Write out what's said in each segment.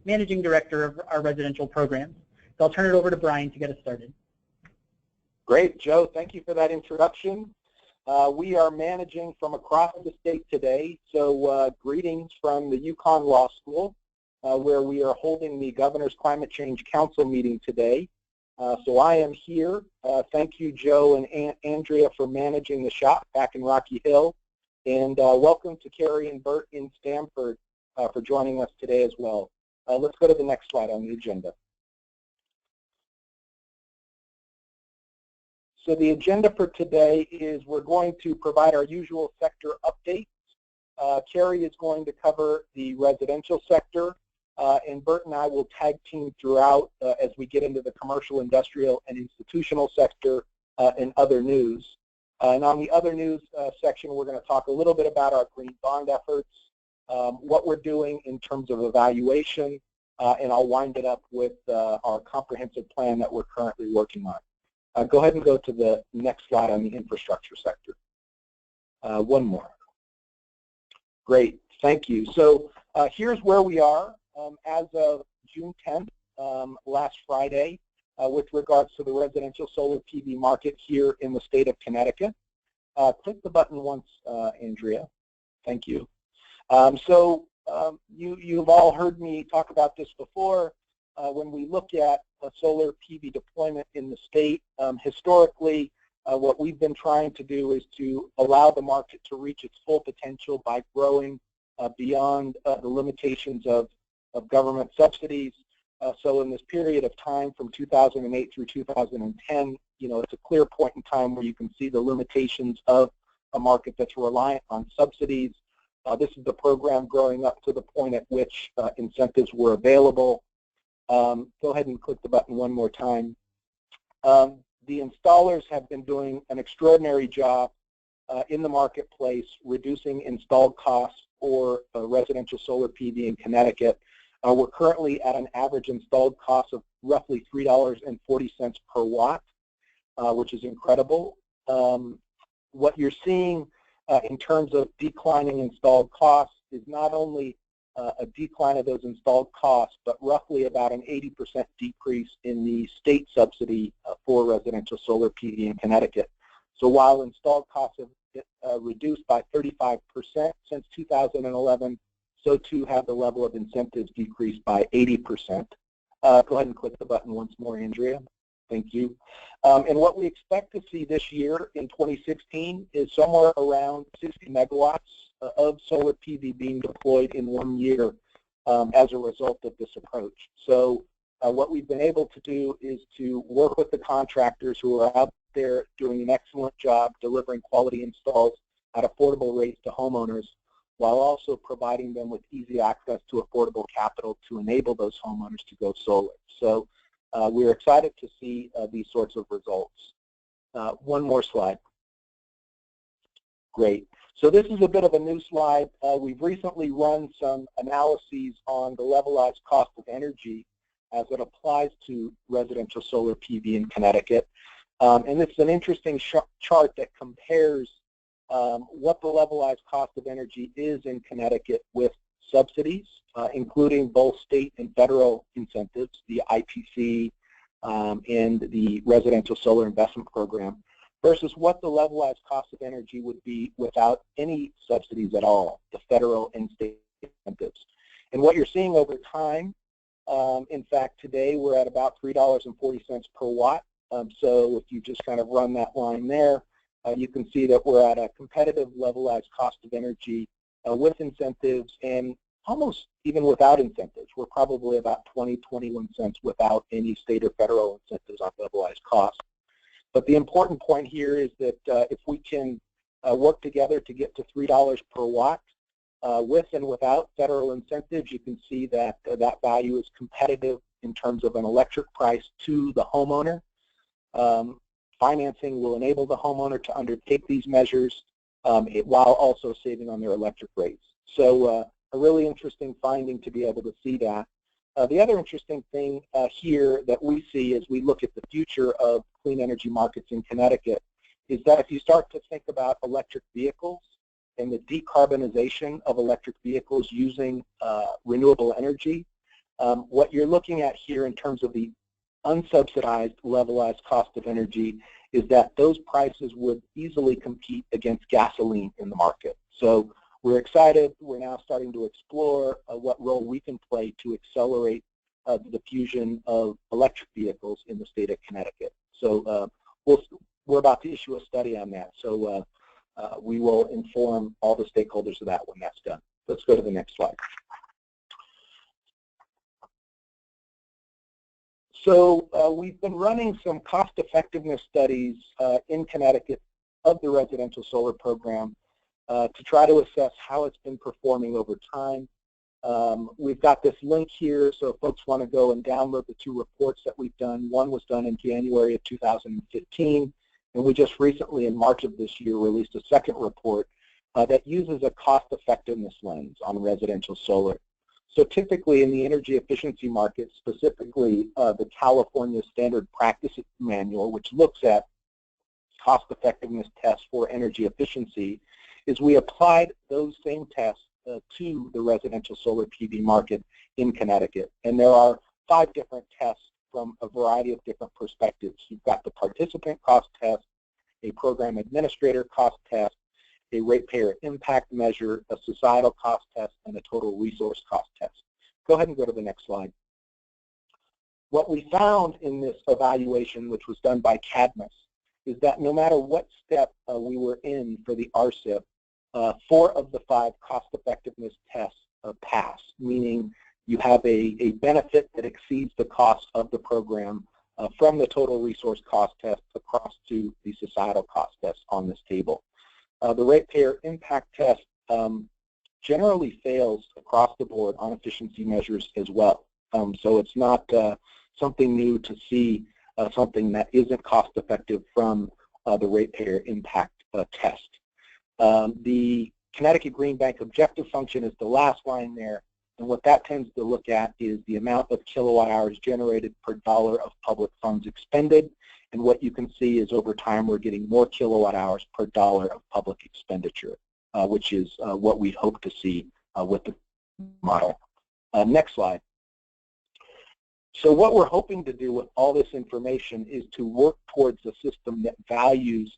Managing Director of our residential programs. So I'll turn it over to Brian to get us started. Great, Joe. Thank you for that introduction. We are managing from across the state today, so greetings from the UConn Law School, where we are holding the Governor's Climate Change Council meeting today. So I am here. Thank you, Joe and Andrea, for managing the shop back in Rocky Hill. And welcome to Carrie and Bert in Stamford for joining us today as well. Let's go to the next slide on the agenda. So the agenda for today is we're going to provide our usual sector updates. Carrie is going to cover the residential sector, and Bert and I will tag team throughout as we get into the commercial, industrial, and institutional sector and other news. And on the other news section, we're going to talk a little bit about our green bond efforts, what we're doing in terms of evaluation, and I'll wind it up with our comprehensive plan that we're currently working on. Go ahead and go to the next slide on the infrastructure sector. One more. Great, thank you. So here's where we are as of June 10th, last Friday, with regards to the residential solar PV market here in the state of Connecticut. Click the button once, Andrea. Thank you. You've all heard me talk about this before. When we look at solar PV deployment in the state, historically, what we've been trying to do is to allow the market to reach its full potential by growing beyond the limitations of government subsidies. So in this period of time from 2008 through 2010, it's a clear point in time where you can see the limitations of a market that's reliant on subsidies. This is the program growing up to the point at which incentives were available. Go ahead and click the button one more time. The installers have been doing an extraordinary job in the marketplace, reducing installed costs for residential solar PV in Connecticut. We're currently at an average installed cost of roughly $3.40 per watt, which is incredible. What you're seeing in terms of declining installed costs is not only a decline of those installed costs, but roughly about an 80% decrease in the state subsidy for residential solar PV in Connecticut. So while installed costs have reduced by 35% since 2011, so too have the level of incentives decreased by 80%. Go ahead and click the button once more, Andrea. Thank you. And what we expect to see this year in 2016 is somewhere around 60 megawatts of solar PV being deployed in 1 year as a result of this approach. So what we've been able to do is to work with the contractors who are out there doing an excellent job delivering quality installs at affordable rates to homeowners, while also providing them with easy access to affordable capital to enable those homeowners to go solar. So we're excited to see these sorts of results. One more slide. Great. So this is a bit of a new slide. We've recently run some analyses on the levelized cost of energy as it applies to residential solar PV in Connecticut. And it's an interesting chart that compares what the levelized cost of energy is in Connecticut with subsidies, including both state and federal incentives, the IPC and the Residential Solar Investment Program, versus what the levelized cost of energy would be without any subsidies at all, the federal and state incentives. And what you're seeing over time, in fact, today we're at about $3.40 per watt. So if you just kind of run that line there, you can see that we're at a competitive levelized cost of energy with incentives, and almost even without incentives. We're probably about 20, 21 cents without any state or federal incentives on levelized cost. But the important point here is that if we can work together to get to $3 per watt with and without federal incentives, you can see that that value is competitive in terms of an electric price to the homeowner. Financing will enable the homeowner to undertake these measures while also saving on their electric rates. So a really interesting finding to be able to see that. The other interesting thing here that we see as we look at the future of clean energy markets in Connecticut is that if you start to think about electric vehicles and the decarbonization of electric vehicles using renewable energy, What you're looking at here in terms of the unsubsidized levelized cost of energy is that those prices would easily compete against gasoline in the market. So we're excited. We're now starting to explore what role we can play to accelerate the diffusion of electric vehicles in the state of Connecticut. So we're about to issue a study on that. So we will inform all the stakeholders of that when that's done. Let's go to the next slide. So we've been running some cost effectiveness studies in Connecticut of the residential solar program to try to assess how it's been performing over time. We've got this link here, so if folks want to go and download the 2 reports that we've done. One was done in January of 2015, and we just recently, in March of this year, released a second report that uses a cost effectiveness lens on residential solar. So typically in the energy efficiency market, specifically the California Standard Practice Manual, which looks at cost effectiveness tests for energy efficiency, is we applied those same tests to the residential solar PV market in Connecticut. And there are 5 different tests from a variety of different perspectives. You've got the participant cost test, a program administrator cost test, a ratepayer impact measure, a societal cost test, and a total resource cost test. Go ahead and go to the next slide. What we found in this evaluation, which was done by CADMAS, is that no matter what step we were in for the RCIP, 4 of the 5 cost effectiveness tests pass, meaning you have a benefit that exceeds the cost of the program from the total resource cost test across to the societal cost test on this table. The ratepayer impact test generally fails across the board on efficiency measures as well. So it's not something new to see something that isn't cost effective from the ratepayer impact test. The Connecticut Green Bank objective function is the last line there, and what that tends to look at is the amount of kilowatt hours generated per dollar of public funds expended. And what you can see is over time we're getting more kilowatt hours per dollar of public expenditure, which is what we hope to see with the model. Next slide. So what we're hoping to do with all this information is to work towards a system that values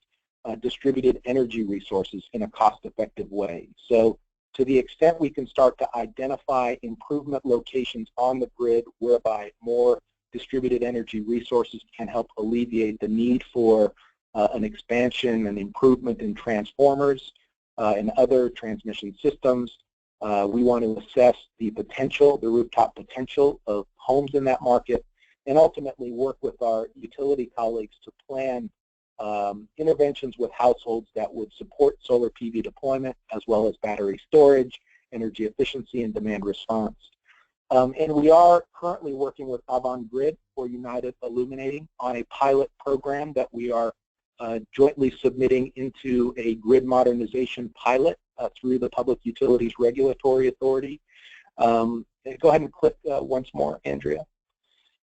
distributed energy resources in a cost-effective way. So to the extent we can start to identify improvement locations on the grid whereby more distributed energy resources can help alleviate the need for an expansion and improvement in transformers and other transmission systems. We want to assess the potential, the rooftop potential of homes in that market, and ultimately work with our utility colleagues to plan interventions with households that would support solar PV deployment as well as battery storage, energy efficiency, and demand response. And we are currently working with Avangrid for United Illuminating on a pilot program that we are jointly submitting into a grid modernization pilot through the Public Utilities Regulatory Authority. Go ahead and click once more, Andrea.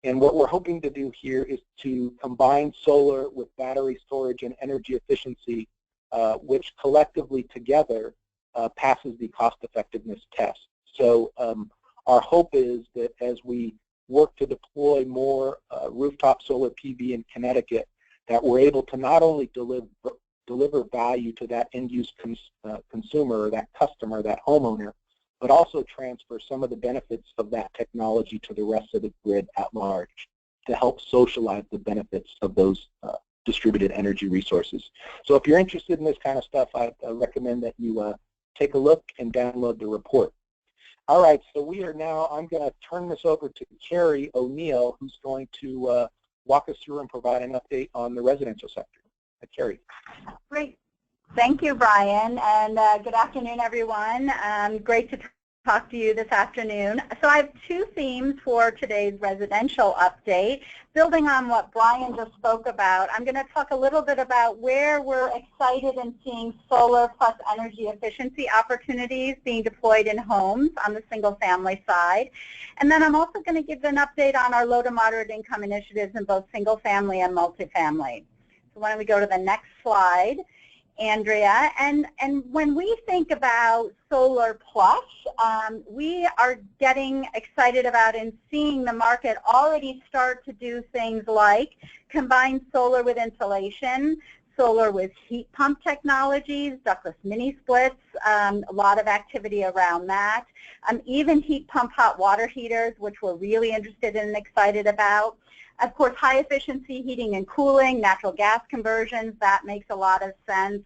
And what we're hoping to do here is to combine solar with battery storage and energy efficiency, which collectively together passes the cost effectiveness test. So our hope is that as we work to deploy more rooftop solar PV in Connecticut, that we're able to not only deliver value to that end-use consumer, or that customer, that homeowner, but also transfer some of the benefits of that technology to the rest of the grid at large to help socialize the benefits of those distributed energy resources. So if you're interested in this kind of stuff, I recommend that you take a look and download the report. All right, so we are now, I'm going to turn this over to Carrie O'Neill, who's going to walk us through and provide an update on the residential sector. Carrie. Great. Thank you, Brian, and good afternoon, everyone. Great to talk to you this afternoon. So I have 2 themes for today's residential update. Building on what Brian just spoke about, I'm going to talk a little bit about where we're excited in seeing solar plus energy efficiency opportunities being deployed in homes on the single-family side. And then I'm also going to give an update on our low to moderate income initiatives in both single-family and multifamily. So why don't we go to the next slide. Andrea. And when we think about Solar Plus, we are getting excited about and seeing the market already start to do things like combine solar with insulation, solar with heat pump technologies, ductless mini splits, a lot of activity around that. Even heat pump hot water heaters, which we're really interested in and excited about. Of course, high efficiency heating and cooling, natural gas conversions, that makes a lot of sense.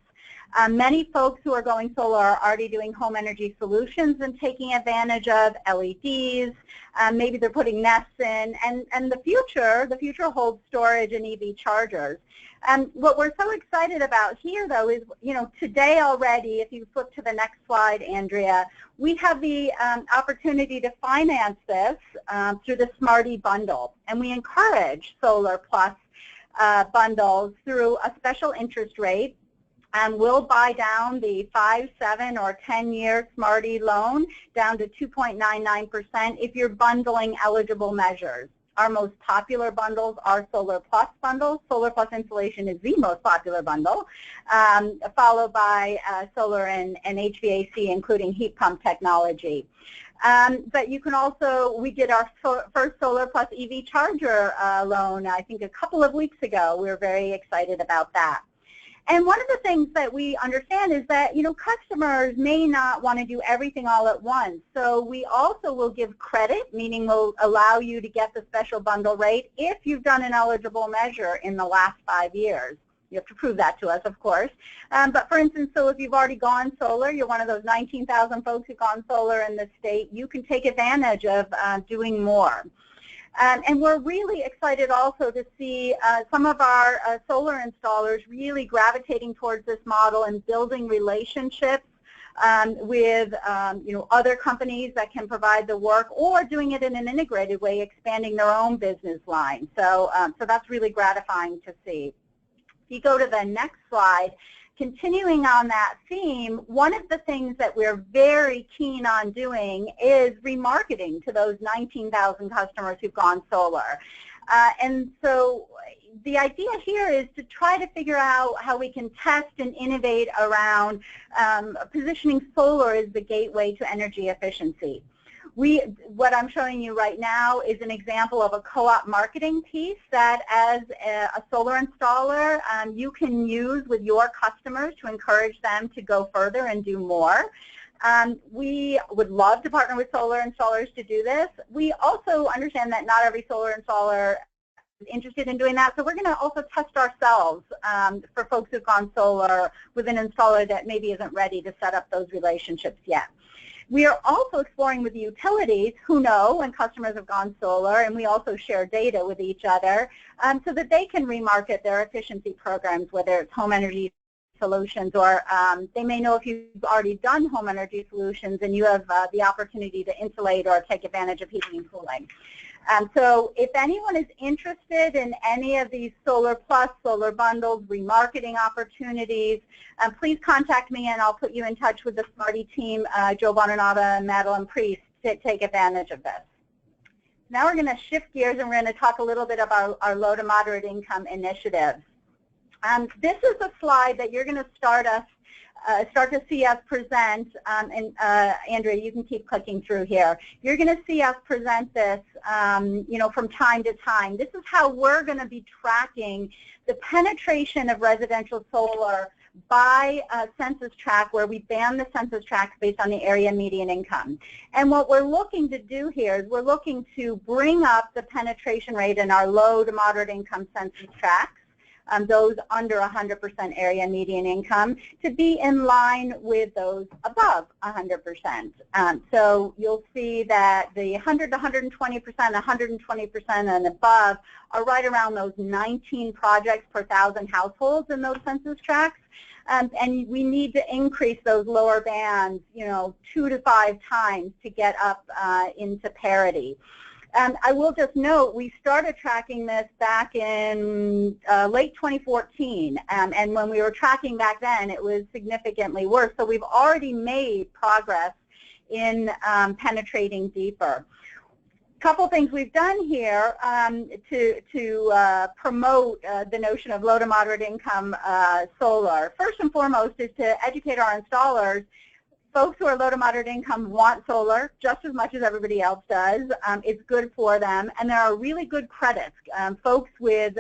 Many folks who are going solar are already doing home energy solutions and taking advantage of LEDs. Maybe they're putting nests in, and the future holds storage and EV chargers. What we're so excited about here, though, is, today already, if you flip to the next slide, Andrea, we have the opportunity to finance this through the Smarty Bundle, and we encourage Solar Plus bundles through a special interest rate. We'll buy down the 5, 7, or 10-year Smarty loan down to 2.99% if you're bundling eligible measures. Our most popular bundles are Solar Plus bundles. Solar Plus insulation is the most popular bundle, followed by solar and HVAC, including heat pump technology. But you can also, we did our first Solar Plus EV charger loan, I think a couple of weeks ago. We were very excited about that. And one of the things that we understand is that, customers may not want to do everything all at once. So we also will give credit, meaning we'll allow you to get the special bundle rate if you've done an eligible measure in the last 5 years. You have to prove that to us, of course. But for instance, so if you've already gone solar, you're one of those 19,000 folks who've gone solar in the state, you can take advantage of doing more. And we're really excited also to see some of our solar installers really gravitating towards this model and building relationships with other companies that can provide the work, or doing it in an integrated way, expanding their own business line. So that's really gratifying to see. If you go to the next slide, continuing on that theme, one of the things that we're very keen on doing is remarketing to those 19,000 customers who've gone solar. And so the idea here is to try to figure out how we can test and innovate around positioning solar as the gateway to energy efficiency. What I'm showing you right now is an example of a co-op marketing piece that, as a solar installer, you can use with your customers to encourage them to go further and do more. We would love to partner with solar installers to do this. We also understand that not every solar installer is interested in doing that, so we're going to also test ourselves for folks who've gone solar with an installer that maybe isn't ready to set up those relationships yet. We are also exploring with the utilities who know when customers have gone solar, and we also share data with each other so that they can remarket their efficiency programs, whether it's home energy solutions, or they may know if you've already done home energy solutions and you have the opportunity to insulate or take advantage of heating and cooling. So if anyone is interested in any of these Solar Plus, Solar Bundles, remarketing opportunities, please contact me and I'll put you in touch with the Smarty team, Joe Bonanata and Madeline Priest, to take advantage of this. Now we're going to shift gears and we're going to talk a little bit about our low to moderate income initiatives. This is a slide that you're going to start to see us present, and Andrea, you can keep clicking through here. You're going to see us present this, from time to time. This is how we're going to be tracking the penetration of residential solar by census tract, where we ban the census tract based on the area median income. And what we're looking to do here is we're looking to bring up the penetration rate in our low to moderate income census tracts, those under 100% area median income, to be in line with those above 100%. So you'll see that the 100 to 120%, 120% and above are right around those 19 projects per 1,000 households in those census tracts. And we need to increase those lower bands, 2 to 5 times to get up into parity. I will just note, we started tracking this back in late 2014, and when we were tracking back then, it was significantly worse. So we've already made progress in penetrating deeper. couple things we've done here to promote the notion of low to moderate income solar. First and foremost is to educate our installers. Folks who are low to moderate income want solar just as much as everybody else does. It's good for them, and there are really good credits. Folks with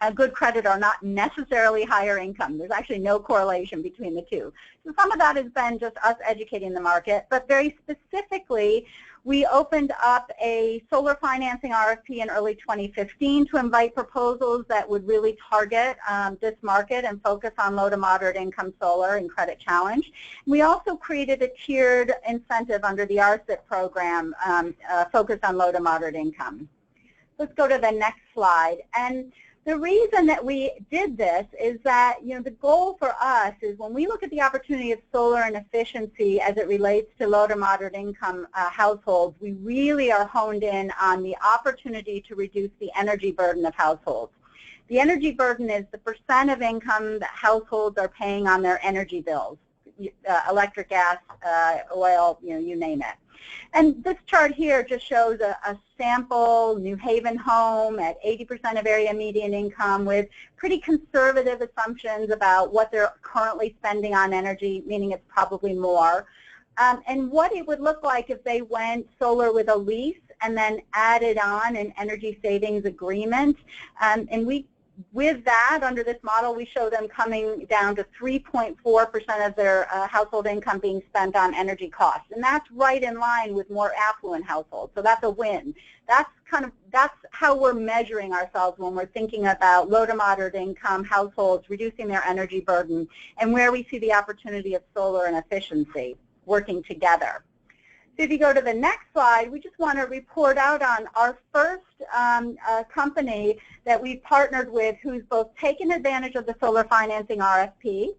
a good credit are not necessarily higher income. There's actually no correlation between the two. So some of that has been just us educating the market, but very specifically, we opened up a solar financing RFP in early 2015 to invite proposals that would really target this market and focus on low to moderate income solar and credit challenge. We also created a tiered incentive under the RSIP program focused on low to moderate income. Let's go to the next slide. And the reason that we did this is that, the goal for us is when we look at the opportunity of solar and efficiency as it relates to low to moderate income households, we really are honed in on the opportunity to reduce the energy burden of households. The energy burden is the percent of income that households are paying on their energy bills, electric, gas, oil, you name it. And this chart here just shows a sample New Haven home at 80% of area median income with pretty conservative assumptions about what they're currently spending on energy, meaning it's probably more, and what it would look like if they went solar with a lease and then added on an energy savings agreement. With that, under this model, we show them coming down to 3.4% of their household income being spent on energy costs. And that's right in line with more affluent households. So that's a win. That's how we're measuring ourselves when we're thinking about low to moderate income households reducing their energy burden and where we see the opportunity of solar and efficiency working together. So if you go to the next slide, we just want to report out on our first company that we've partnered with who's both taken advantage of the solar financing RFP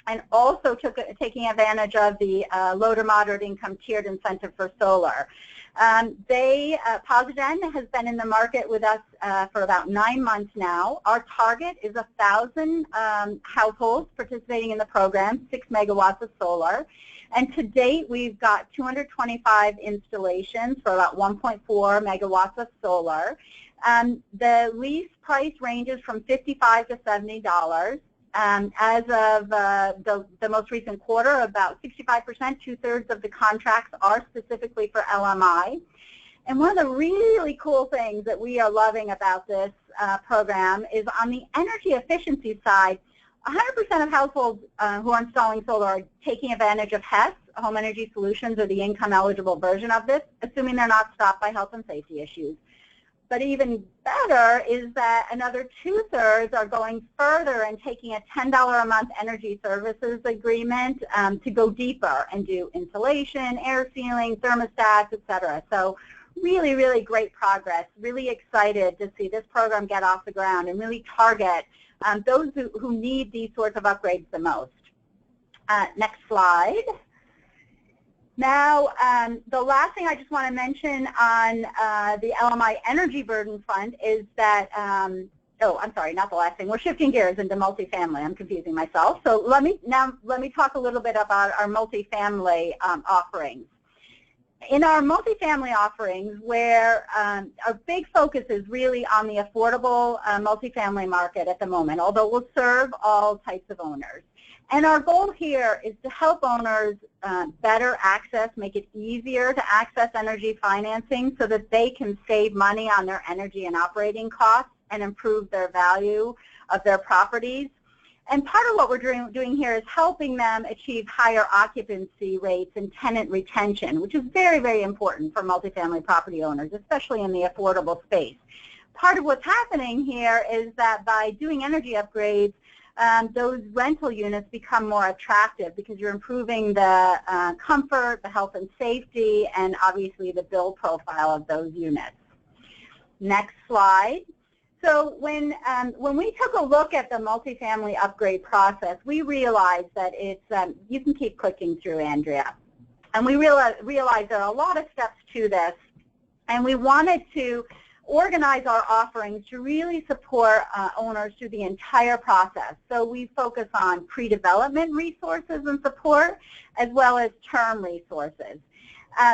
and also taking advantage of the low to moderate income tiered incentive for solar. Posigen has been in the market with us for about 9 months now. Our target is 1,000 households participating in the program, 6 megawatts of solar. And to date, we've got 225 installations for about 1.4 megawatts of solar. The lease price ranges from $55 to $70. As of the most recent quarter, about 65%, 2/3 of the contracts are specifically for LMI. And one of the really cool things that we are loving about this program is on the energy efficiency side, 100% of households who are installing solar are taking advantage of HES, Home Energy Solutions, or the income-eligible version of this, assuming they're not stopped by health and safety issues. But even better is that another 2/3 are going further and taking a $10 a month energy services agreement to go deeper and do insulation, air sealing, thermostats, etc. So really, really great progress. Really excited to see this program get off the ground and really target those who need these sorts of upgrades the most. Next slide. Now, the last thing I just want to mention on the LMI Energy Burden Fund is that, oh, I'm sorry, not the last thing. We're shifting gears into multifamily. I'm confusing myself. So let me talk a little bit about our multifamily offerings. In our multifamily offerings, where our big focus is really on the affordable multifamily market at the moment, although we'll serve all types of owners. And our goal here is to help owners better access, make it easier to access energy financing so that they can save money on their energy and operating costs and improve their value of their properties. And part of what we're doing here is helping them achieve higher occupancy rates and tenant retention, which is very, very important for multifamily property owners, especially in the affordable space. Part of what's happening here is that by doing energy upgrades, those rental units become more attractive because you're improving the comfort, the health and safety, and obviously the build profile of those units. Next slide. So when we took a look at the multifamily upgrade process, we realized that it's, you can keep clicking through, Andrea, and we realized there are a lot of steps to this, and we wanted to organize our offerings to really support owners through the entire process. So we focus on pre-development resources and support as well as term resources.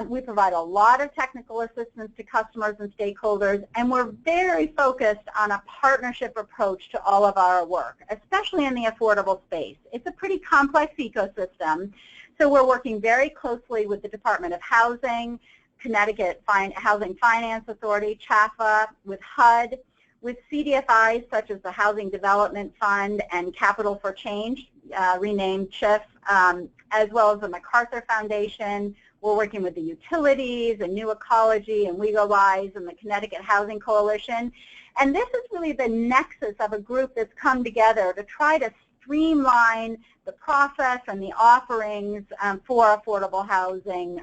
We provide a lot of technical assistance to customers and stakeholders, and we're very focused on a partnership approach to all of our work, especially in the affordable space. It's a pretty complex ecosystem, so we're working very closely with the Department of Housing, Connecticut Housing Finance Authority, CHAFA, with HUD, with CDFIs such as the Housing Development Fund and Capital for Change, renamed CHIF, as well as the MacArthur Foundation. We're working with the utilities and New Ecology and Levelized and the Connecticut Housing Coalition. And this is really the nexus of a group that's come together to try to streamline the process and the offerings for affordable housing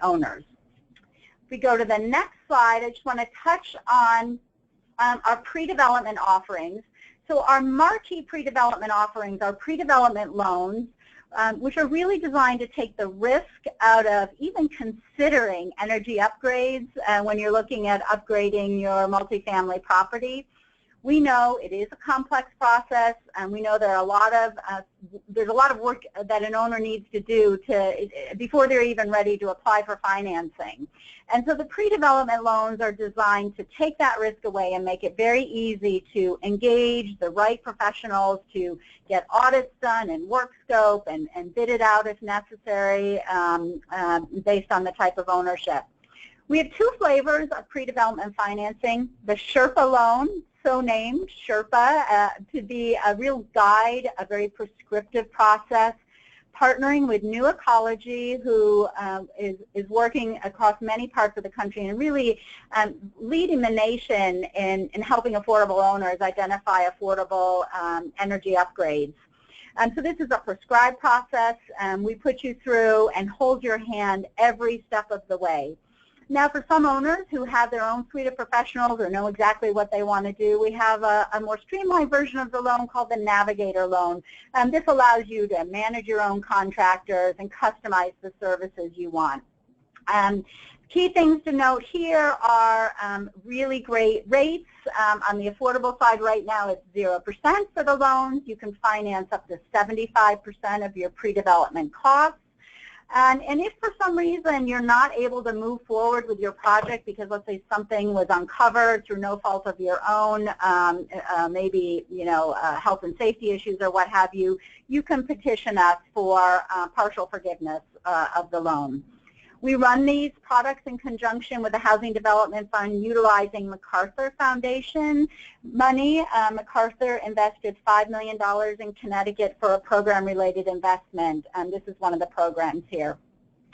owners. If we go to the next slide, I just want to touch on our pre-development offerings. So our marquee pre-development offerings are pre-development loans, which are really designed to take the risk out of even considering energy upgrades when you're looking at upgrading your multifamily property. We know it is a complex process, and we know there are there's a lot of work that an owner needs to do before they're even ready to apply for financing. And so the pre-development loans are designed to take that risk away and make it very easy to engage the right professionals to get audits done and work scope and bid it out if necessary based on the type of ownership. We have two flavors of pre-development financing: the Sherpa loan, so named Sherpa, to be a real guide, a very prescriptive process, partnering with New Ecology, who is working across many parts of the country and really leading the nation in helping affordable owners identify affordable energy upgrades. So this is a prescribed process. We put you through and hold your hand every step of the way. Now, for some owners who have their own suite of professionals or know exactly what they want to do, we have a more streamlined version of the loan called the Navigator loan. This allows you to manage your own contractors and customize the services you want. Key things to note here are really great rates. On the affordable side right now, it's 0% for the loans. You can finance up to 75% of your pre-development costs. And if for some reason you're not able to move forward with your project because, let's say, something was uncovered through no fault of your own, maybe health and safety issues or what have you, you can petition us for partial forgiveness of the loan. We run these products in conjunction with the Housing Development Fund utilizing MacArthur Foundation money. MacArthur invested $5 million in Connecticut for a program-related investment, and this is one of the programs here.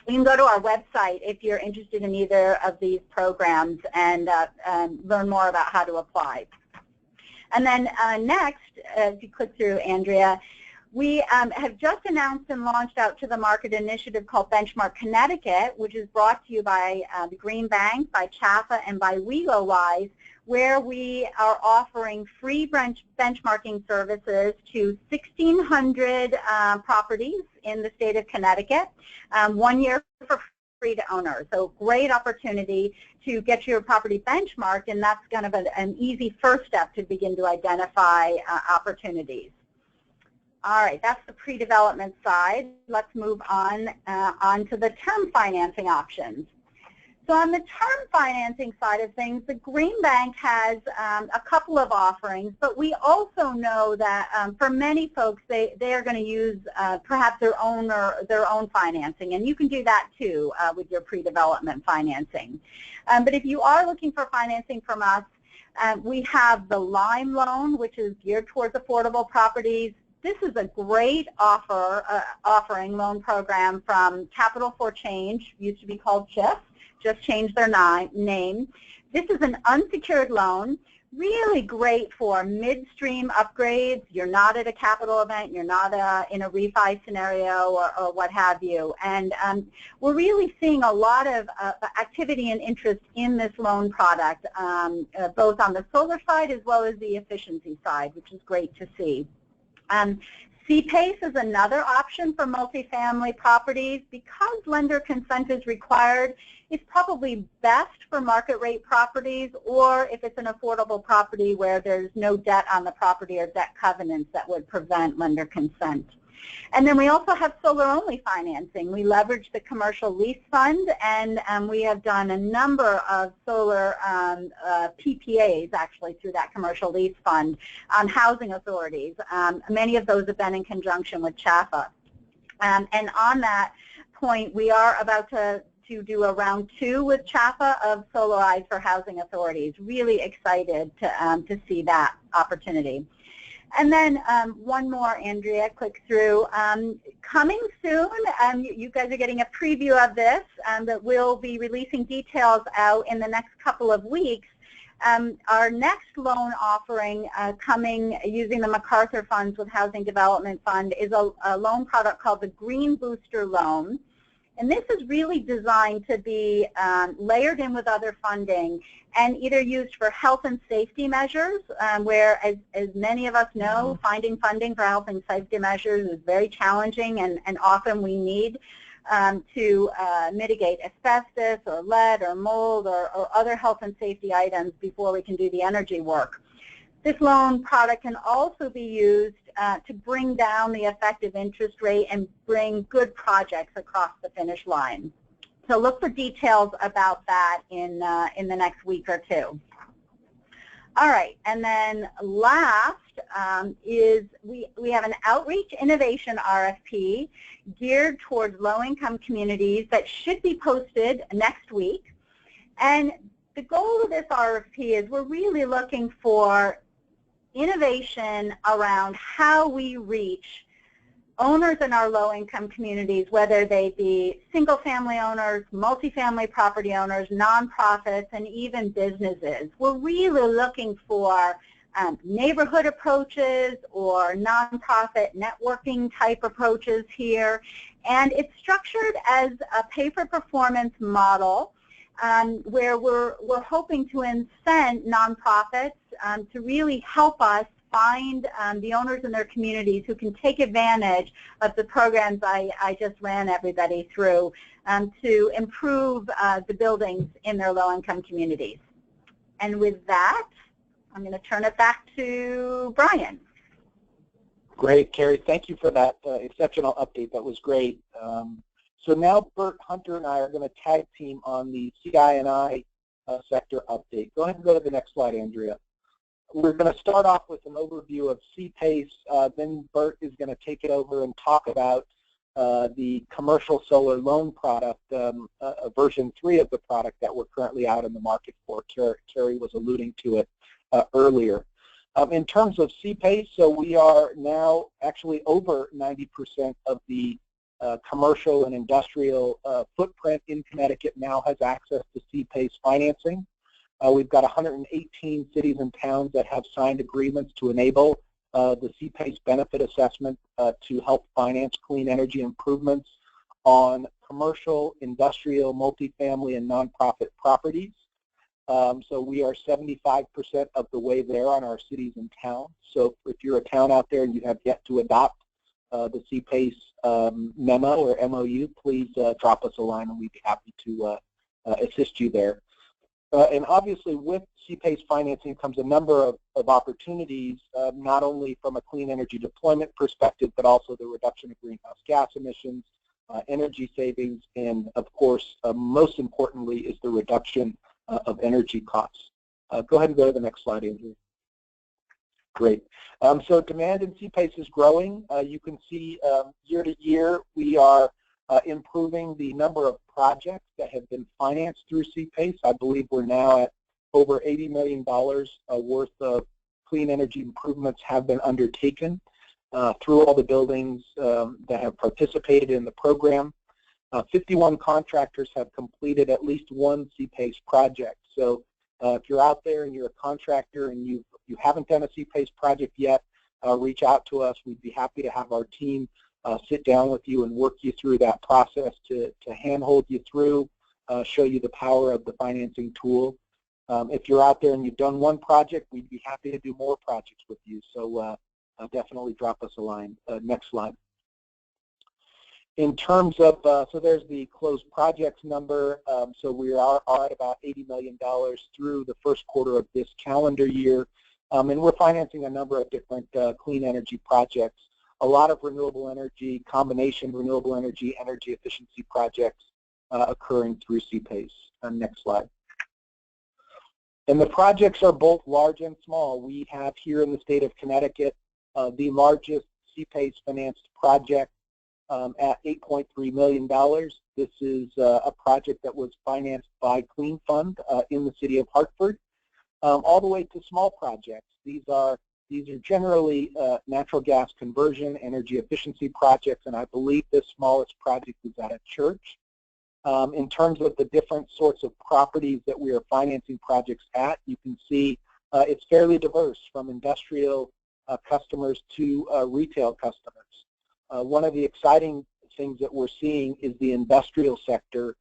You can go to our website if you're interested in either of these programs and learn more about how to apply. And then next, if you click through, Andrea, we have just announced and launched out to the market an initiative called Benchmark Connecticut, which is brought to you by the Green Bank, by CHAFA, and by Levelized, where we are offering free benchmarking services to 1,600 properties in the state of Connecticut, 1 year for free to owners. So great opportunity to get your property benchmarked, and that's kind of an easy first step to begin to identify opportunities. All right, that's the pre-development side. Let's move on to the term financing options. So on the term financing side of things, the Green Bank has a couple of offerings, but we also know that for many folks, they are going to use perhaps their own financing, and you can do that too with your pre-development financing. But if you are looking for financing from us, we have the Lime loan, which is geared towards affordable properties. This is a great offering loan program from Capital for Change, used to be called CHIF, just changed their name. This is an unsecured loan, really great for midstream upgrades. You're not at a capital event, you're not in a refi scenario or what have you. And we're really seeing a lot of activity and interest in this loan product, both on the solar side as well as the efficiency side, which is great to see. CPACE is another option for multifamily properties. Because lender consent is required, it's probably best for market rate properties, or if it's an affordable property where there's no debt on the property or debt covenants that would prevent lender consent. And then we also have solar-only financing. We leverage the commercial lease fund, and we have done a number of solar PPAs actually through that commercial lease fund on housing authorities. Many of those have been in conjunction with CHAFA. And on that point, we are about to do a round 2 with CHAFA of Solarized for housing authorities. Really excited to see that opportunity. And then one more, Andrea, click through. Coming soon, you guys are getting a preview of this, that we'll be releasing details out in the next couple of weeks. Our next loan offering coming using the MacArthur funds with Housing Development Fund is a loan product called the Green Booster Loan. And this is really designed to be layered in with other funding and either used for health and safety measures, where, as many of us know, finding funding for health and safety measures is very challenging, and often we need to mitigate asbestos or lead or mold or other health and safety items before we can do the energy work. This loan product can also be used to bring down the effective interest rate and bring good projects across the finish line. So look for details about that in the next week or two. All right, and then last is we have an outreach innovation RFP geared towards low-income communities that should be posted next week. And the goal of this RFP is we're really looking for innovation around how we reach owners in our low-income communities, whether they be single-family owners, multifamily property owners, nonprofits, and even businesses. We're really looking for neighborhood approaches or nonprofit networking type approaches here, and it's structured as a pay-for-performance model where we're hoping to incent nonprofits to really help us find the owners in their communities who can take advantage of the programs I just ran everybody through to improve the buildings in their low-income communities. And with that, I'm going to turn it back to Brian. Great, Carrie. Thank you for that exceptional update. That was great. So now Bert, Hunter, and I are going to tag team on the CI&I sector update. Go ahead and go to the next slide, Andrea. We're going to start off with an overview of CPACE. Then Bert is going to take it over and talk about the commercial solar loan product, version 3 of the product that we're currently out in the market for. Carrie was alluding to it earlier. In terms of CPACE, so we are now actually over 90% of the commercial and industrial footprint in Connecticut now has access to CPACE financing. We've got 118 cities and towns that have signed agreements to enable the CPACE benefit assessment to help finance clean energy improvements on commercial, industrial, multifamily, and nonprofit properties. So we are 75% of the way there on our cities and towns. So if you're a town out there and you have yet to adopt the CPACE memo or MOU, please drop us a line and we'd be happy to assist you there. And obviously with CPACE financing comes a number of opportunities, not only from a clean energy deployment perspective, but also the reduction of greenhouse gas emissions, energy savings, and of course, most importantly, is the reduction of energy costs. Go ahead and go to the next slide, Andrew. Great. So demand in CPACE is growing. You can see year to year we are improving the number of projects that have been financed through CPACE. I believe we're now at over $80 million worth of clean energy improvements have been undertaken through all the buildings that have participated in the program. 51 contractors have completed at least one CPACE project. So if you're out there and you're a contractor and you haven't done a CPACE project yet, reach out to us. We'd be happy to have our team sit down with you and work you through that process to handhold you through, show you the power of the financing tool. If you're out there and you've done one project, we'd be happy to do more projects with you. So definitely drop us a line. Next slide. In terms of, so there's the closed projects number. So we are at about $80 million through the first quarter of this calendar year. And we're financing a number of different clean energy projects. a lot of renewable energy, combination renewable energy, energy efficiency projects occurring through CPACE. Next slide. And the projects are both large and small. We have here in the state of Connecticut the largest CPACE financed project at $8.3 million. This is a project that was financed by Clean Fund in the city of Hartford, all the way to small projects. These are generally natural gas conversion, energy efficiency projects, and I believe this smallest project is at a church. In terms of the different sorts of properties that we are financing projects at, you can see it's fairly diverse, from industrial customers to retail customers. One of the exciting things that we're seeing is the industrial sector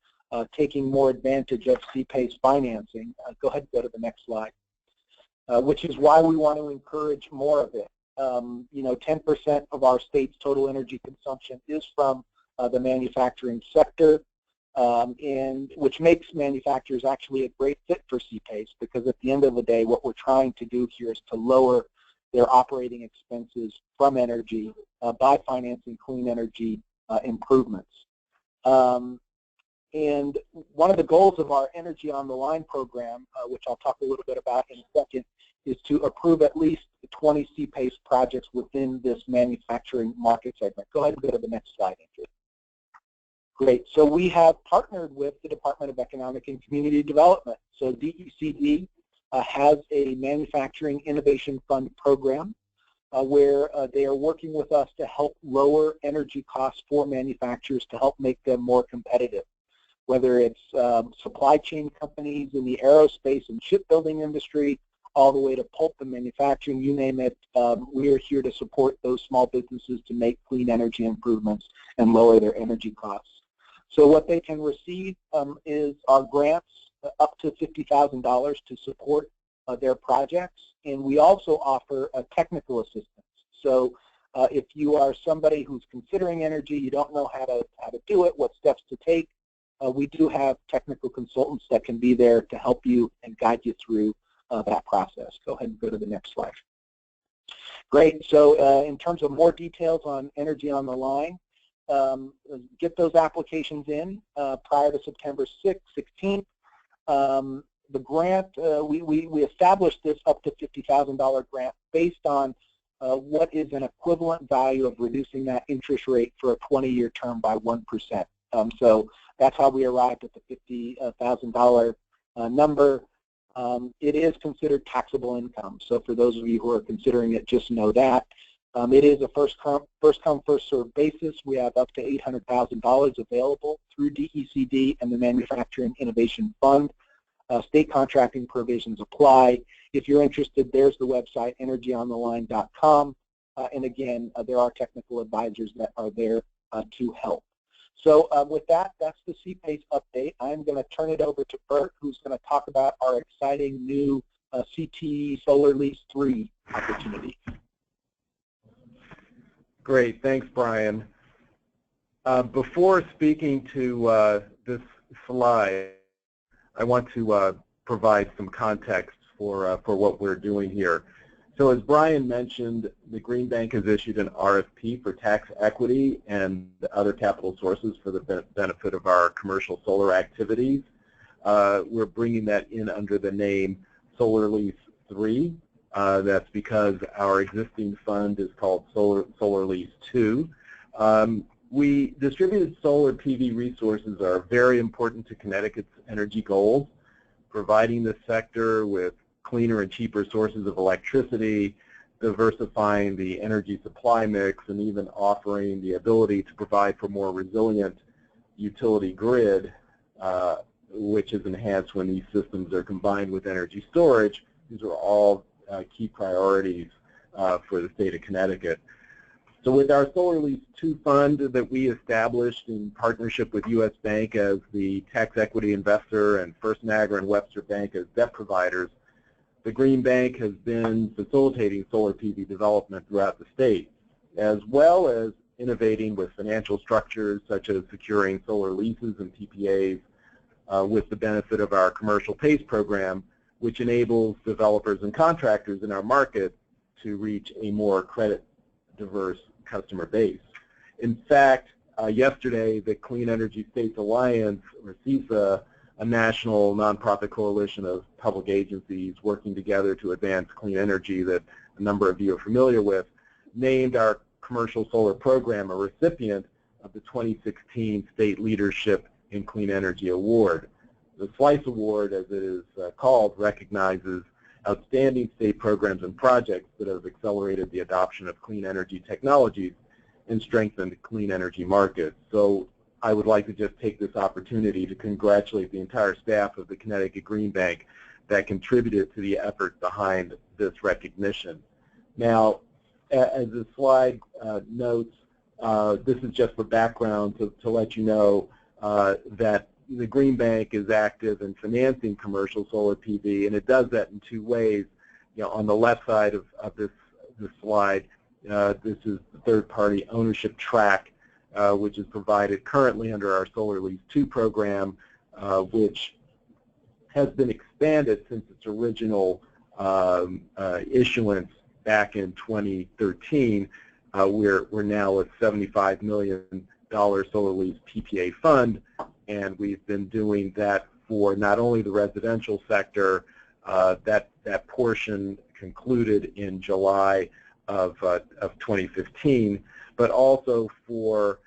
taking more advantage of CPACE financing. Go ahead and go to the next slide, which is why we want to encourage more of it. 10% of our state's total energy consumption is from the manufacturing sector, and which makes manufacturers actually a great fit for CPACE, because at the end of the day, what we're trying to do here is to lower their operating expenses from energy by financing clean energy improvements. And one of the goals of our Energy on the Line program, which I'll talk a little bit about in a second, is to approve at least 20 CPACE projects within this manufacturing market segment. Go ahead and go to the next slide, Andrew. Great. So we have partnered with the Department of Economic and Community Development. So DECD has a Manufacturing Innovation Fund program where they are working with us to help lower energy costs for manufacturers to help make them more competitive. Whether it's supply chain companies in the aerospace and shipbuilding industry, all the way to pulp and manufacturing, you name it, we are here to support those small businesses to make clean energy improvements and lower their energy costs. So what they can receive is our grants up to $50,000 to support their projects, and we also offer technical assistance. So if you are somebody who's considering energy, you don't know how to do it, what steps to take, we do have technical consultants that can be there to help you and guide you through that process. Go ahead and go to the next slide. Great. So in terms of more details on Energy on the Line, get those applications in prior to September 16th. The grant, we established this up to $50,000 grant based on what is an equivalent value of reducing that interest rate for a 20-year term by 1%. So that's how we arrived at the $50,000 number. It is considered taxable income. So for those of you who are considering it, just know that. It is a first come, first served basis. We have up to $800,000 available through DECD and the Manufacturing Innovation Fund. State contracting provisions apply. If you're interested, there's the website, energyontheline.com. And again, there are technical advisors that are there to help. So with that, that's the CPACE update. I'm going to turn it over to Bert, who's going to talk about our exciting new CTE Solar Lease 3 opportunity. Great, thanks, Brian. Before speaking to this slide, I want to provide some context for what we're doing here. So as Brian mentioned, the Green Bank has issued an RFP for tax equity and other capital sources for the benefit of our commercial solar activities. We're bringing that in under the name Solar Lease 3. That's because our existing fund is called Solar Lease 2. Distributed solar PV resources are very important to Connecticut's energy goals, providing the sector with cleaner and cheaper sources of electricity, diversifying the energy supply mix, and even offering the ability to provide for more resilient utility grid, which is enhanced when these systems are combined with energy storage. These are all key priorities for the state of Connecticut. So with our Solar Lease 2 fund that we established in partnership with U.S. Bank as the tax equity investor and First Niagara and Webster Bank as debt providers, the Green Bank has been facilitating solar PV development throughout the state, as well as innovating with financial structures such as securing solar leases and PPAs with the benefit of our commercial PACE program, which enables developers and contractors in our market to reach a more credit diverse customer base. In fact, yesterday, the Clean Energy States Alliance, or CESA, a national nonprofit coalition of public agencies working together to advance clean energy that a number of you are familiar with, named our commercial solar program a recipient of the 2016 State Leadership in Clean Energy Award. The SLICE Award, as it is called, recognizes outstanding state programs and projects that have accelerated the adoption of clean energy technologies and strengthened clean energy markets. So I would like to just take this opportunity to congratulate the entire staff of the Connecticut Green Bank that contributed to the effort behind this recognition. Now, as the slide notes, this is just for background to let you know that the Green Bank is active in financing commercial solar PV, and it does that in two ways. On the left side of this slide, this is the third-party ownership track, which is provided currently under our Solar Lease 2 program, which has been expanded since its original issuance back in 2013. We're now a $75 million Solar Lease PPA fund, and we've been doing that for not only the residential sector. That portion concluded in July of 2015, but also for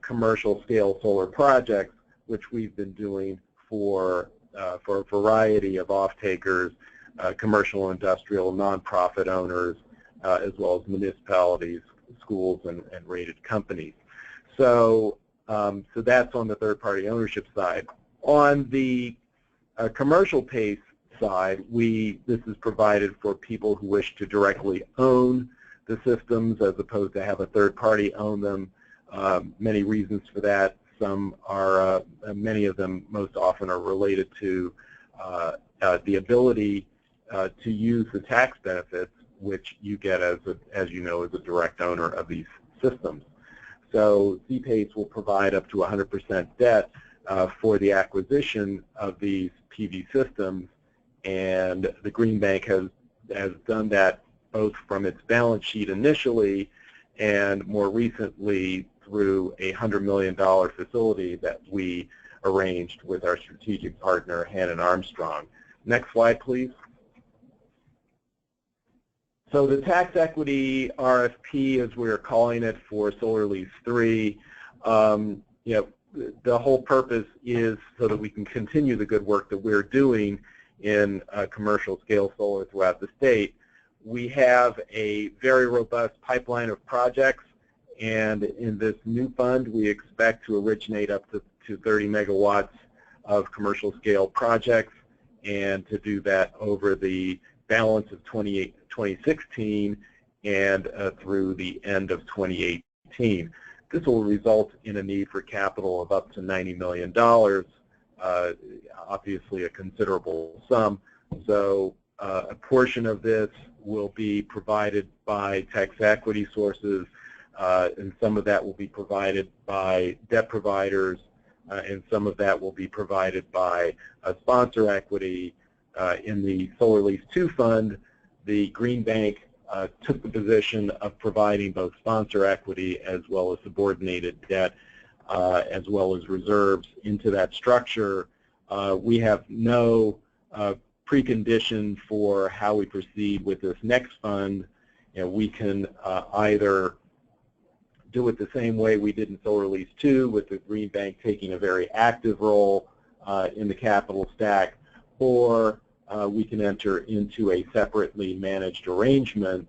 commercial scale solar projects, which we've been doing for a variety of off-takers, commercial, industrial, nonprofit owners, as well as municipalities, schools, and rated companies. So that's on the third-party ownership side. On the commercial PACE side, this is provided for people who wish to directly own the systems as opposed to have a third party own them. Many reasons for that. Some are, many of them most often are related to the ability to use the tax benefits which you get as you know, as a direct owner of these systems. So CPACE will provide up to 100% debt for the acquisition of these PV systems, and the Green Bank has done that both from its balance sheet initially and more recently through a $100 million facility that we arranged with our strategic partner, Hannon Armstrong. Next slide, please. So the tax equity RFP, as we're calling it for Solar Lease 3, the whole purpose is so that we can continue the good work that we're doing in commercial scale solar throughout the state. We have a very robust pipeline of projects, and in this new fund we expect to originate up to 30 megawatts of commercial scale projects, and to do that over the balance of 2016 and through the end of 2018. This will result in a need for capital of up to $90 million, obviously a considerable sum. So a portion of this will be provided by tax equity sources, and some of that will be provided by debt providers, and some of that will be provided by sponsor equity. In the Solar Lease 2 fund, the Green Bank took the position of providing both sponsor equity as well as subordinated debt, as well as reserves into that structure. We have no precondition for how we proceed with this next fund. We can either do it the same way we did in Solar Lease 2, with the Green Bank taking a very active role in the capital stack, or we can enter into a separately managed arrangement,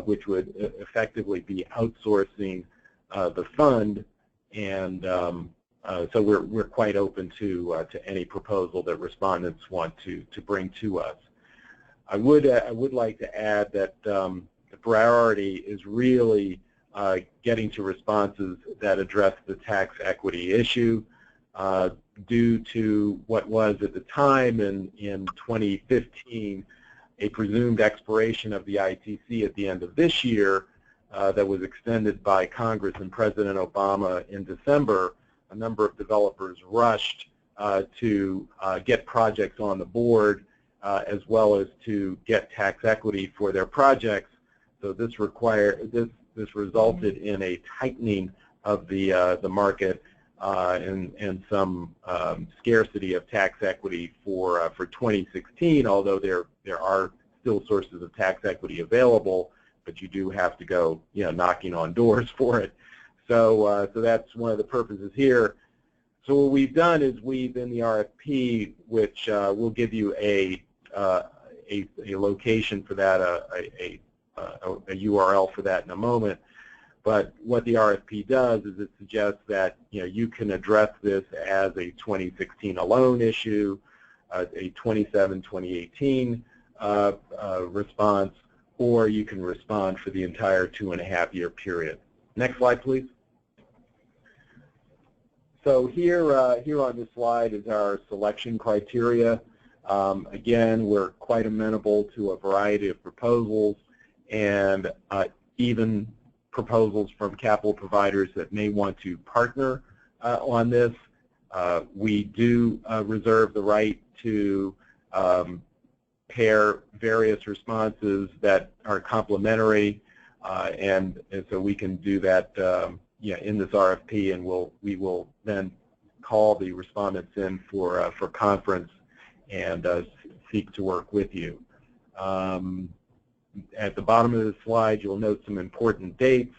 which would effectively be outsourcing the fund, and so we're quite open to any proposal that respondents want to bring to us. I would like to add that the priority is really getting to responses that address the tax equity issue. Due to what was at the time in 2015 a presumed expiration of the ITC at the end of this year that was extended by Congress and President Obama in December, a number of developers rushed to get projects on the board, as well as to get tax equity for their projects. So this this resulted in a tightening of the market and some scarcity of tax equity for 2016. Although there are still sources of tax equity available, but you do have to go, knocking on doors for it. So that's one of the purposes here. So what we've done is we've, in the RFP, which we'll give you a location for that, a URL for that in a moment. But what the RFP does is it suggests that you can address this as a 2016 loan issue, a 2018 response, or you can respond for the entire 2.5-year period. Next slide, please. So here on this slide is our selection criteria. Again, we're quite amenable to a variety of proposals, and even proposals from capital providers that may want to partner on this. We do reserve the right to pair various responses that are complementary, and so we can do that in this RFP, and we will then call the respondents in for conference and seek to work with you. At the bottom of the slide, you'll note some important dates.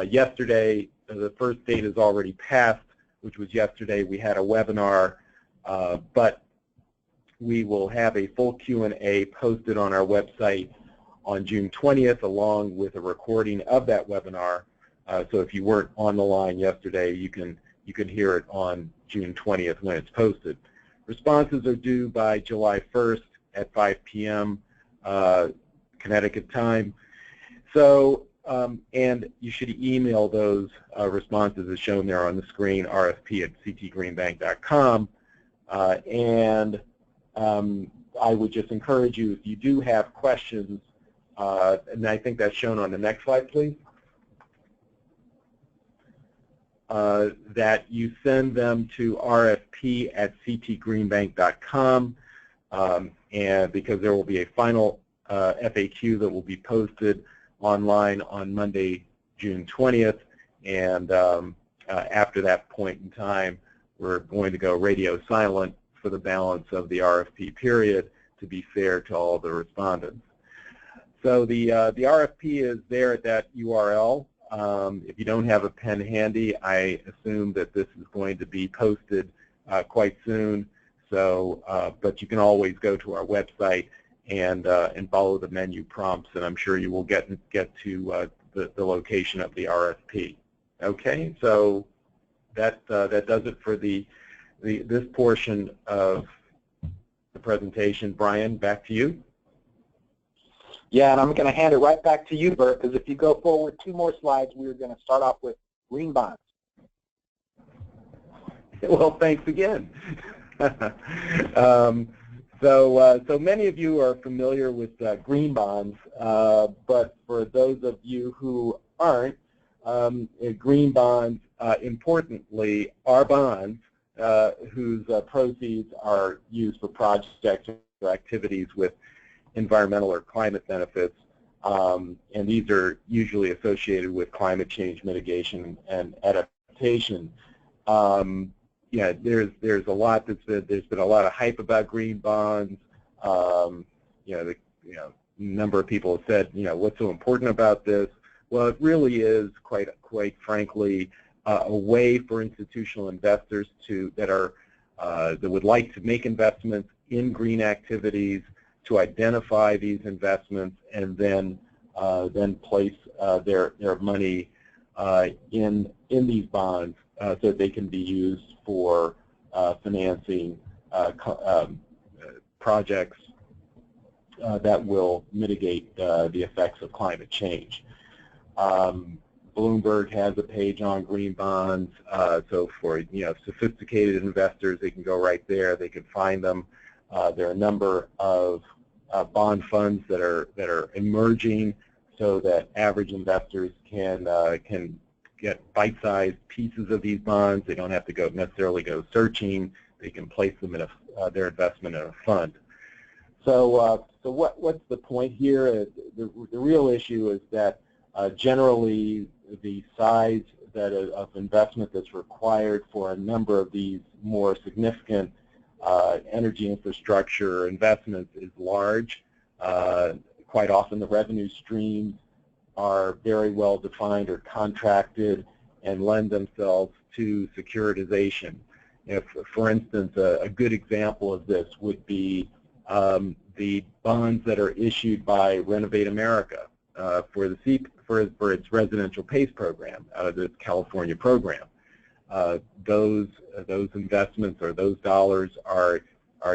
Yesterday, the first date is already passed, which was yesterday. We had a webinar, but we will have a full Q&A posted on our website on June 20th, along with a recording of that webinar. So if you weren't on the line yesterday, you can hear it on June 20th when it's posted. Responses are due by July 1st at 5 p.m. Connecticut time. So, and you should email those responses as shown there on the screen, rfp@ctgreenbank.com. And I would just encourage you, if you do have questions, and I think that's shown on the next slide, please, that you send them to rfp@ctgreenbank.com, and because there will be a final FAQ that will be posted online on Monday, June 20th, and after that point in time, we're going to go radio silent for the balance of the RFP period to be fair to all the respondents. So the RFP is there at that URL. If you don't have a pen handy, I assume that this is going to be posted quite soon. So, but you can always go to our website and follow the menu prompts, and I'm sure you will get to the location of the RFP. Okay, so that does it for this portion of the presentation. Brian, back to you. Yeah, and I'm going to hand it right back to you, Bert, because if you go forward 2 more slides, we're going to start off with green bonds. Well, thanks again. So many of you are familiar with green bonds, but for those of you who aren't, green bonds, importantly, are bonds whose proceeds are used for projects or activities with environmental or climate benefits, and these are usually associated with climate change mitigation and adaptation. Yeah, there's a lot there's been a lot of hype about green bonds. A number of people have said, what's so important about this? Well, it really is quite frankly a way for institutional investors that would like to make investments in green activities, to identify these investments and then place their money in these bonds so that they can be used for financing projects that will mitigate the effects of climate change. Bloomberg has a page on green bonds, so for sophisticated investors, they can go right there. They can find them. There are a number of bond funds that are emerging, so that average investors can get bite-sized pieces of these bonds. They don't have to necessarily go searching. They can place them in their investment in a fund. So what's the point here? The real issue is that Generally, the size of investment that's required for a number of these more significant energy infrastructure investments is large. Quite often the revenue streams are very well defined or contracted and lend themselves to securitization. If, for instance, a good example of this would be the bonds that are issued by Renovate America for its residential PACE program out of the California program. Those investments or those dollars are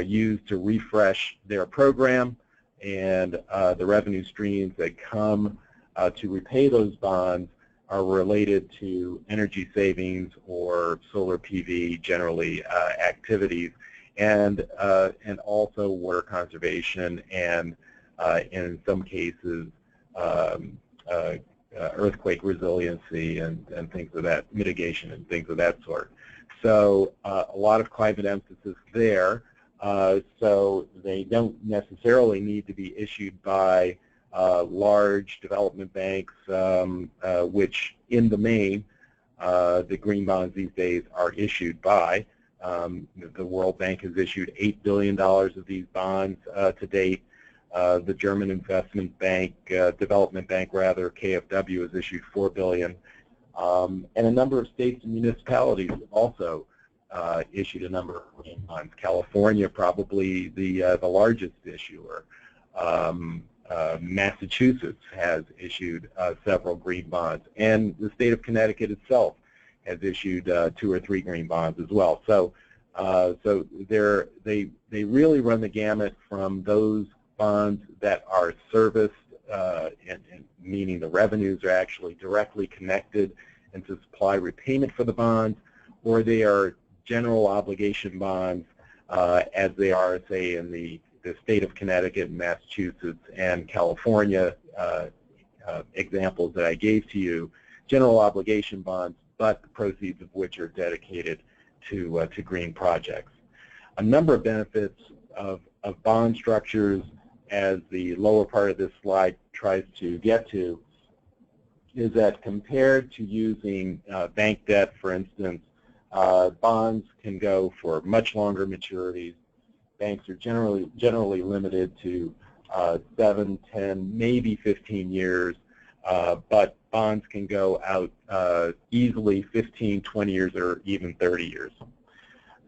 used to refresh their program, and the revenue streams that come to repay those bonds are related to energy savings or solar PV generally activities, and also water conservation and in some cases earthquake resiliency and things of that, mitigation and things of that sort. So a lot of climate emphasis there. So they don't necessarily need to be issued by large development banks, which in the main, the green bonds these days are issued by. The World Bank has issued $8 billion of these bonds to date. The German Investment Bank, Development Bank rather, KfW, has issued $4 billion. And a number of states and municipalities have also issued a number of green bonds. California, probably the largest issuer. Massachusetts has issued several green bonds, and the state of Connecticut itself has issued 2 or 3 green bonds as well. So, they really run the gamut from those bonds that are serviced, and meaning the revenues are actually directly connected and to supply repayment for the bonds, or they are general obligation bonds, as they are, say, in the state of Connecticut, Massachusetts, and California examples that I gave to you, general obligation bonds, but the proceeds of which are dedicated to green projects. A number of benefits of bond structures, as the lower part of this slide tries to get to, is that compared to using bank debt, for instance, bonds can go for much longer maturities. Banks are generally limited to 7, 10, maybe 15 years, but bonds can go out easily 15, 20 years, or even 30 years.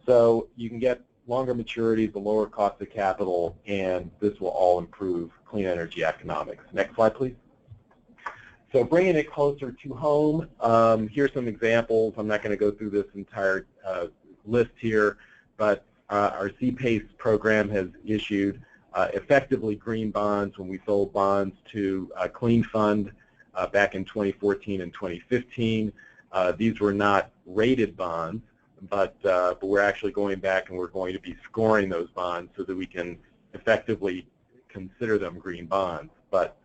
So you can get longer maturities, a lower cost of capital, and this will all improve clean energy economics. Next slide, please. So bringing it closer to home, here's some examples. I'm not going to go through this entire list here, but our CPACE program has issued effectively green bonds when we sold bonds to Clean Fund back in 2014 and 2015. These were not rated bonds, but we're actually going back and we're going to be scoring those bonds so that we can effectively consider them green bonds. But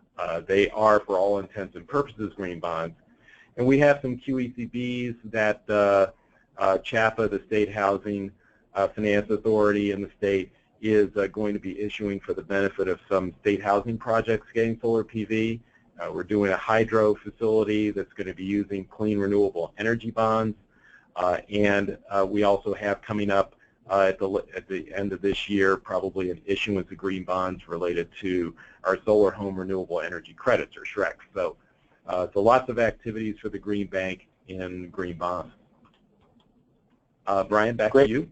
they are, for all intents and purposes, green bonds. And we have some QECBs that CHAPA, the State Housing Finance Authority in the state, is going to be issuing for the benefit of some state housing projects getting solar PV. We're doing a hydro facility that's going to be using clean renewable energy bonds. And we also have coming up at the end of this year probably an issuance of green bonds related to our solar home renewable energy credits, or SHRECs. So lots of activities for the Green Bank in green bonds. Brian, back to you.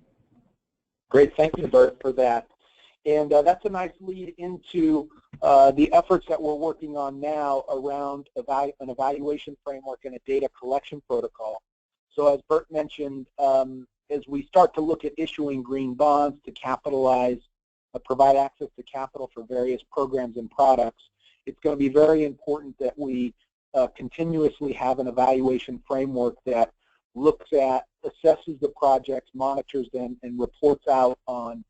Great, thank you, Bert, for that. And that's a nice lead into the efforts that we're working on now around an evaluation framework and a data collection protocol. So as Bert mentioned, as we start to look at issuing green bonds to capitalize, provide access to capital for various programs and products, it's going to be very important that we continuously have an evaluation framework that looks at, assesses the projects, monitors them, and reports out on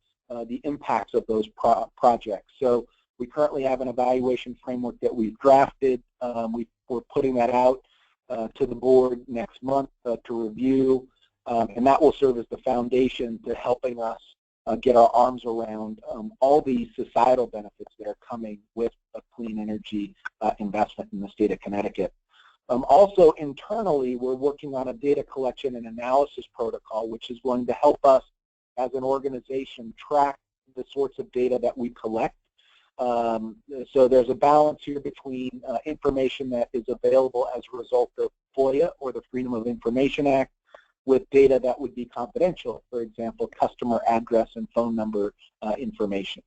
the impacts of those projects. So we currently have an evaluation framework that we've drafted. We're putting that out to the board next month to review, and that will serve as the foundation to helping us get our arms around all the societal benefits that are coming with a clean energy investment in the state of Connecticut. Also internally, we're working on a data collection and analysis protocol, which is going to help us as an organization track the sorts of data that we collect. So there's a balance here between information that is available as a result of FOIA or the Freedom of Information Act with data that would be confidential, for example, customer address and phone number information.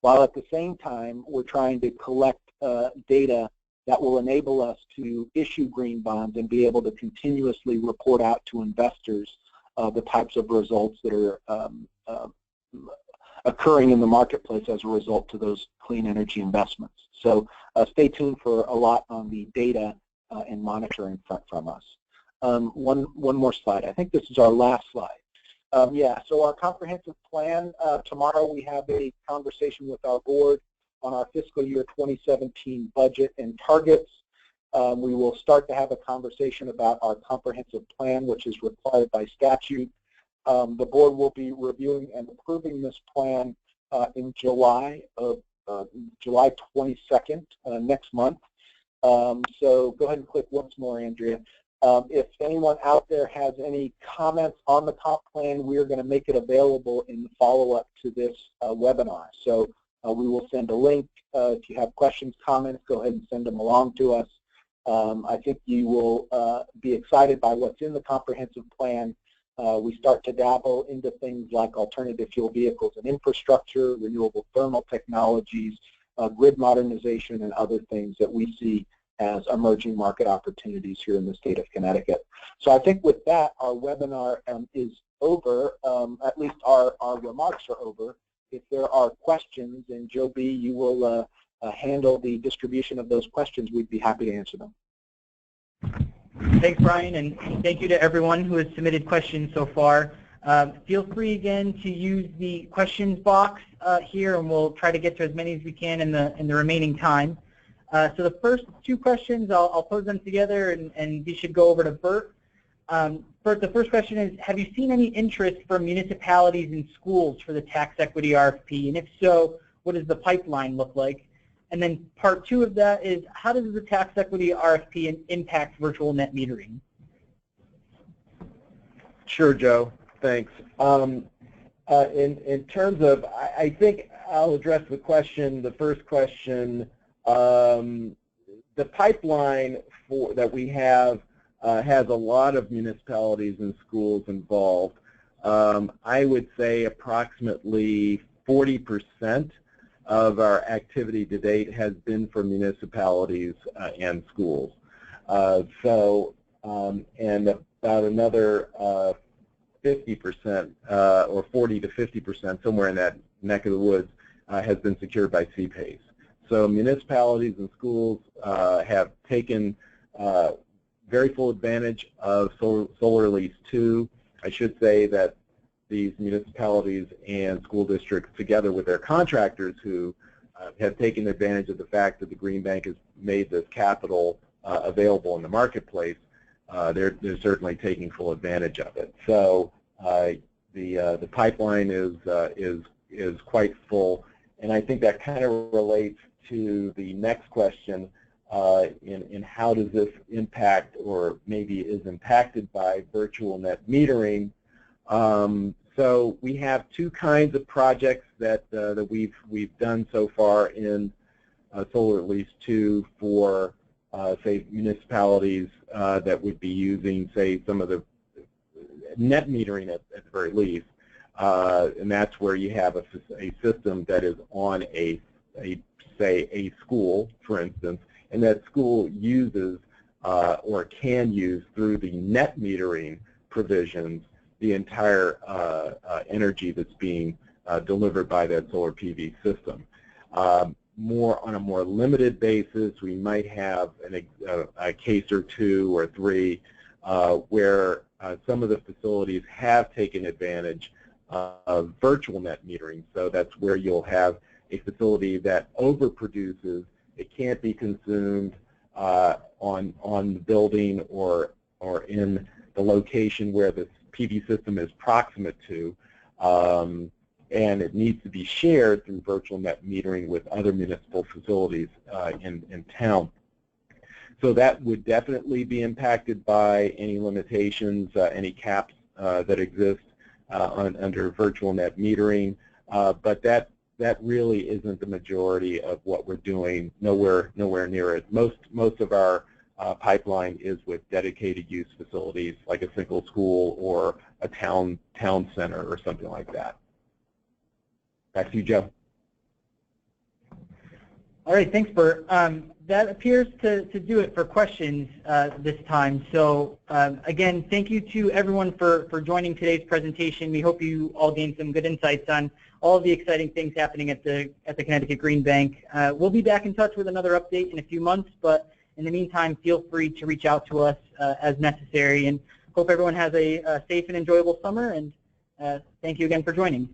While at the same time, we're trying to collect data that will enable us to issue green bonds and be able to continuously report out to investors the types of results that are occurring in the marketplace as a result to those clean energy investments. So stay tuned for a lot on the data and monitoring front from us. One more slide. I think this is our last slide. Yeah, so our comprehensive plan, tomorrow we have a conversation with our board on our fiscal year 2017 budget and targets. We will start to have a conversation about our comprehensive plan, which is required by statute. The board will be reviewing and approving this plan in July 22nd, next month. So go ahead and click once more, Andrea. If anyone out there has any comments on the comp plan, we are going to make it available in the follow-up to this webinar. So we will send a link. If you have questions, comments, go ahead and send them along to us. I think you will be excited by what's in the comprehensive plan. We start to dabble into things like alternative fuel vehicles and infrastructure, renewable thermal technologies, grid modernization, and other things that we see as emerging market opportunities here in the state of Connecticut. So I think with that, our webinar is over. At least our remarks are over. If there are questions, and Joe B., you will handle the distribution of those questions, we'd be happy to answer them. Thanks, Brian, and thank you to everyone who has submitted questions so far. Feel free again to use the questions box here, and we'll try to get to as many as we can in the remaining time. So the first two questions, I'll pose them together, and these should go over to Bert. Bert, the first question is, have you seen any interest from municipalities and schools for the tax equity RFP? And if so, what does the pipeline look like? And then part two of that is, how does the tax equity RFP impact virtual net metering? Sure, Joe. Thanks. In terms of, I think I'll address the first question. The pipeline that we have has a lot of municipalities and schools involved. I would say approximately 40% of our activity to date has been for municipalities and schools. And about another 50% or 40 to 50%, somewhere in that neck of the woods, has been secured by CPACE. So municipalities and schools have taken very full advantage of Solar Lease 2. I should say that these municipalities and school districts, together with their contractors who have taken advantage of the fact that the Green Bank has made this capital available in the marketplace, they're certainly taking full advantage of it. So the pipeline is quite full, and I think that kind of relates to the next question in how does this impact or maybe is impacted by virtual net metering. So we have two kinds of projects that we've done so far in Solar Lease 2 for say municipalities that would be using, say, some of the net metering at the very least, and that's where you have a system that is on say a school, for instance, and that school uses or can use through the net metering provisions the entire energy that's being delivered by that solar PV system. On a more limited basis, we might have a case or two or three where some of the facilities have taken advantage of virtual net metering. So that's where you'll have a facility that overproduces. It can't be consumed on the building or in the location where the PV system is proximate to, and it needs to be shared through virtual net metering with other municipal facilities in town. So that would definitely be impacted by any limitations, any caps that exist under virtual net metering, but that really isn't the majority of what we're doing. Nowhere near it. Most of our pipeline is with dedicated use facilities, like a single school or a town center or something like that. Back to you, Joe. All right, thanks, Bert. That appears to do it for questions this time. So again, thank you to everyone for joining today's presentation. We hope you all gained some good insights on all of the exciting things happening at the Connecticut Green Bank. We'll be back in touch with another update in a few months, but in the meantime, feel free to reach out to us as necessary. And hope everyone has a safe and enjoyable summer. And thank you again for joining.